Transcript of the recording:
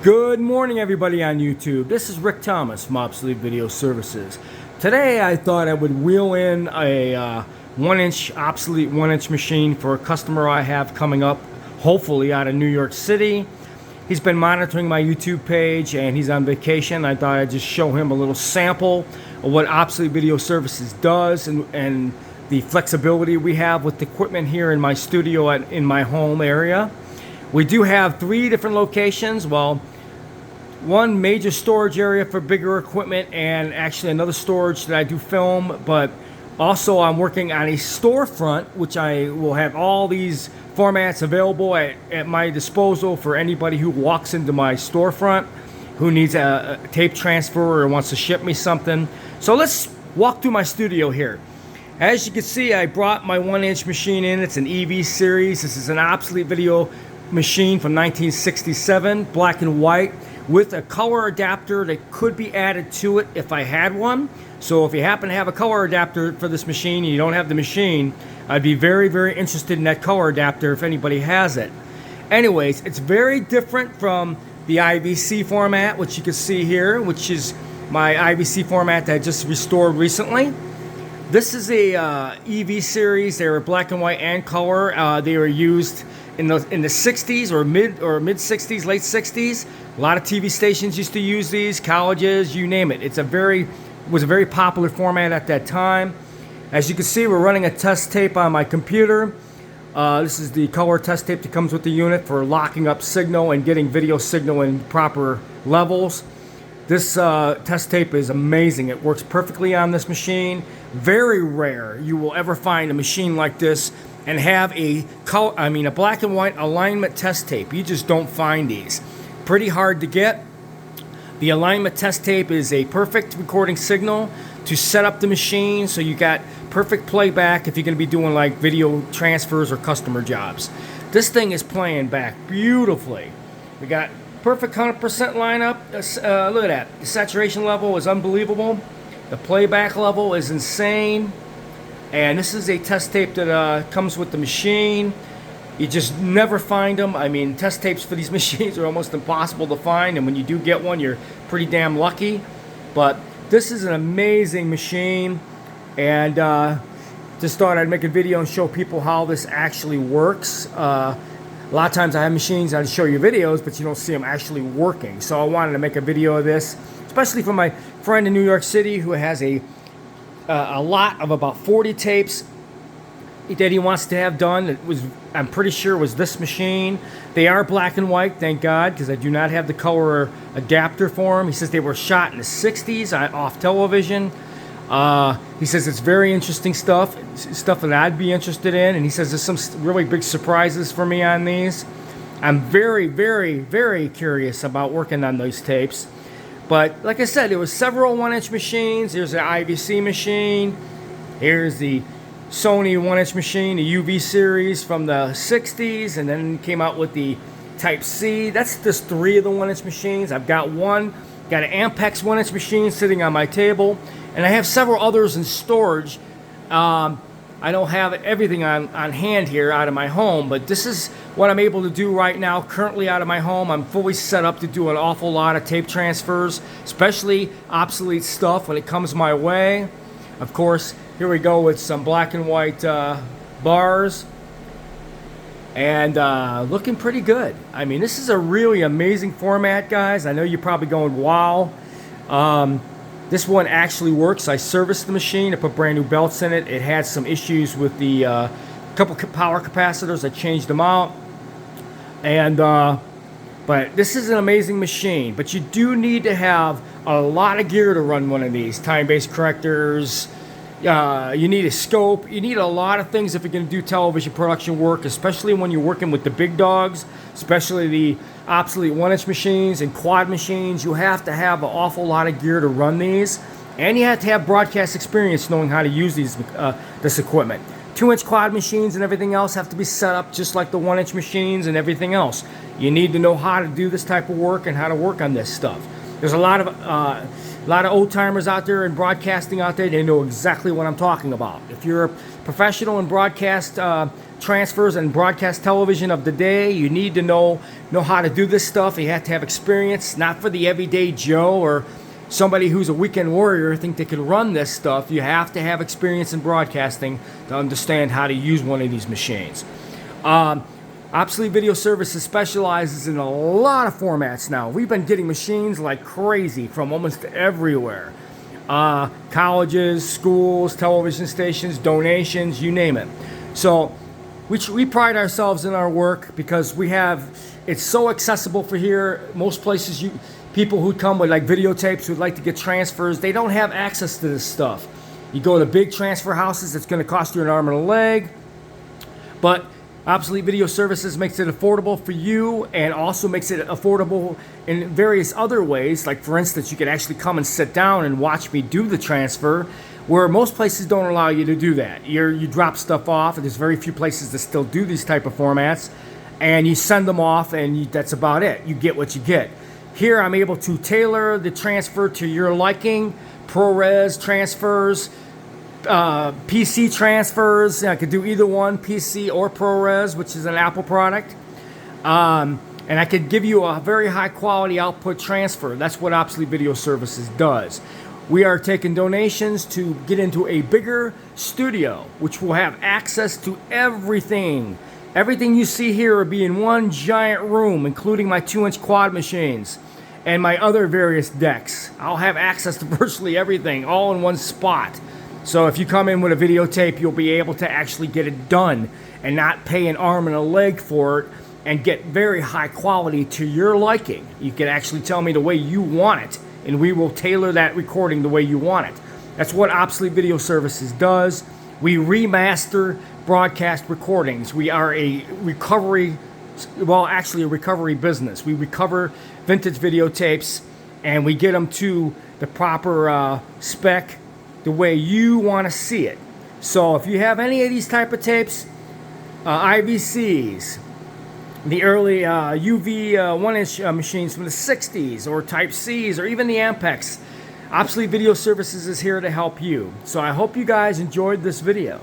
Good morning, everybody on YouTube. This is Rick Thomas from Obsolete Video Services. Today, I thought I would wheel in a 1-inch Obsolete 1-inch machine for a customer I have coming up, hopefully out of New York City. He's been monitoring my YouTube page and he's on vacation. I thought I'd just show him a little sample of what Obsolete Video Services does and the flexibility we have with the equipment here in my studio in my home area. We do have 3 different locations. Well, one major storage area for bigger equipment and actually another storage that I do film, but also I'm working on a storefront which I will have all these formats available at my disposal for anybody who walks into my storefront who needs a tape transfer or wants to ship me something. So let's walk through my studio here. As you can see, I brought my 1-inch machine in. It's an EV series. This is an Obsolete Video machine from 1967, black and white, with a color adapter that could be added to it if I had one. So if you happen to have a color adapter for this machine and you don't have the machine, I'd be very, very interested in that color adapter if anybody has it. Anyways, it's very different from the IVC format, which you can see here, which is my IVC format that I just restored recently. This is a EV series. They were black and white and color. They were used in the 60s or mid 60s, late 60s. A lot of TV stations used to use these, colleges, you name it. Was a very popular format at that time. As you can see, we're running a test tape on my computer. This is the color test tape that comes with the unit for locking up signal and getting video signal in proper levels. This test tape is amazing. It works perfectly on this machine. Very rare you will ever find a machine like this and have a black and white alignment test tape. You just don't find these. Pretty hard to get. The alignment test tape is a perfect recording signal to set up the machine so you got perfect playback if you're going to be doing like video transfers or customer jobs. This thing is playing back beautifully. We got perfect 100% lineup. Look at that. The saturation level is unbelievable. The playback level is insane. And this is a test tape that comes with the machine. You just never find them. I mean, test tapes for these machines are almost impossible to find, and when you do get one, you're pretty damn lucky. But this is an amazing machine, and just thought I'd make a video and show people how this actually works. A lot of times I have machines, I'd show you videos, but you don't see them actually working. So I wanted to make a video of this, especially for my friend in New York City who has a lot of about 40 tapes that he wants to have done. I'm pretty sure was this machine. They are black and white, thank God, because I do not have the color adapter for them. He says they were shot in the 60s off television. He says it's very interesting stuff that I'd be interested in, and he says there's some really big surprises for me on these. I'm very, very, very curious about working on those tapes. But like I said, there was several 1-inch machines. There's an IVC machine. Here's the Sony 1-inch machine, the UV series from the 60s, and then came out with the Type C. That's just 3 of the 1-inch machines. I've got an Ampex 1-inch machine sitting on my table, and I have several others in storage. I don't have everything on hand here out of my home, but this is what I'm able to do right now currently out of my home. I'm fully set up to do an awful lot of tape transfers, especially obsolete stuff when it comes my way. Of course, here we go with some black and white bars, and looking pretty good. I mean, this is a really amazing format, guys. I know you're probably going, wow. This one actually works. I serviced the machine. I put brand new belts in it. It had some issues with the couple power capacitors. I changed them out. And but this is an amazing machine. But you do need to have a lot of gear to run one of these. Time-based correctors. You need a scope. You need a lot of things if you're going to do television production work, especially when you're working with the big dogs, especially the Obsolete 1-inch machines and quad machines. You have to have an awful lot of gear to run these, and you have to have broadcast experience knowing how to use this equipment. 2-inch quad machines and everything else have to be set up just like the 1-inch machines and everything else. You need to know how to do this type of work and how to work on this stuff. There's a lot of old timers out there in broadcasting out there. They know exactly what I'm talking about. If you're a professional in broadcast transfers and broadcast television of the day. You need to know how to do this stuff. You have to have experience, not for the everyday Joe or somebody who's a weekend warrior think they can run this stuff. You have to have experience in broadcasting to understand how to use one of these machines. Obsolete Video Services specializes in a lot of formats now. We've been getting machines like crazy from almost everywhere. Colleges, schools, television stations, donations, you name it. So we pride ourselves in our work because it's so accessible for here. Most places, people who come with like videotapes who'd like to get transfers, they don't have access to this stuff. You go to big transfer houses, it's going to cost you an arm and a leg. But Obsolete Video Services makes it affordable for you and also makes it affordable in various other ways. Like, for instance, you can actually come and sit down and watch me do the transfer, where most places don't allow you to do that. You drop stuff off, and there's very few places that still do these type of formats, and you send them off, and that's about it. You get what you get. Here, I'm able to tailor the transfer to your liking, ProRes transfers, PC transfers. I could do either one, PC or ProRes, which is an Apple product. And I could give you a very high quality output transfer. That's what Obsolete Video Services does. We are taking donations to get into a bigger studio, which will have access to everything. Everything you see here will be in one giant room, including my 2-inch quad machines and my other various decks. I'll have access to virtually everything, all in one spot. So if you come in with a videotape, you'll be able to actually get it done and not pay an arm and a leg for it and get very high quality to your liking. You can actually tell me the way you want it, and we will tailor that recording the way you want it. That's what Obsolete Video Services does. We remaster broadcast recordings. We are a recovery business. We recover vintage videotapes and we get them to the proper spec, the way you want to see it. So if you have any of these type of tapes, IVCs, the early UV 1-inch machines from the 60s, or Type Cs, or even the Ampex, Obsolete Video Services is here to help you. So I hope you guys enjoyed this video.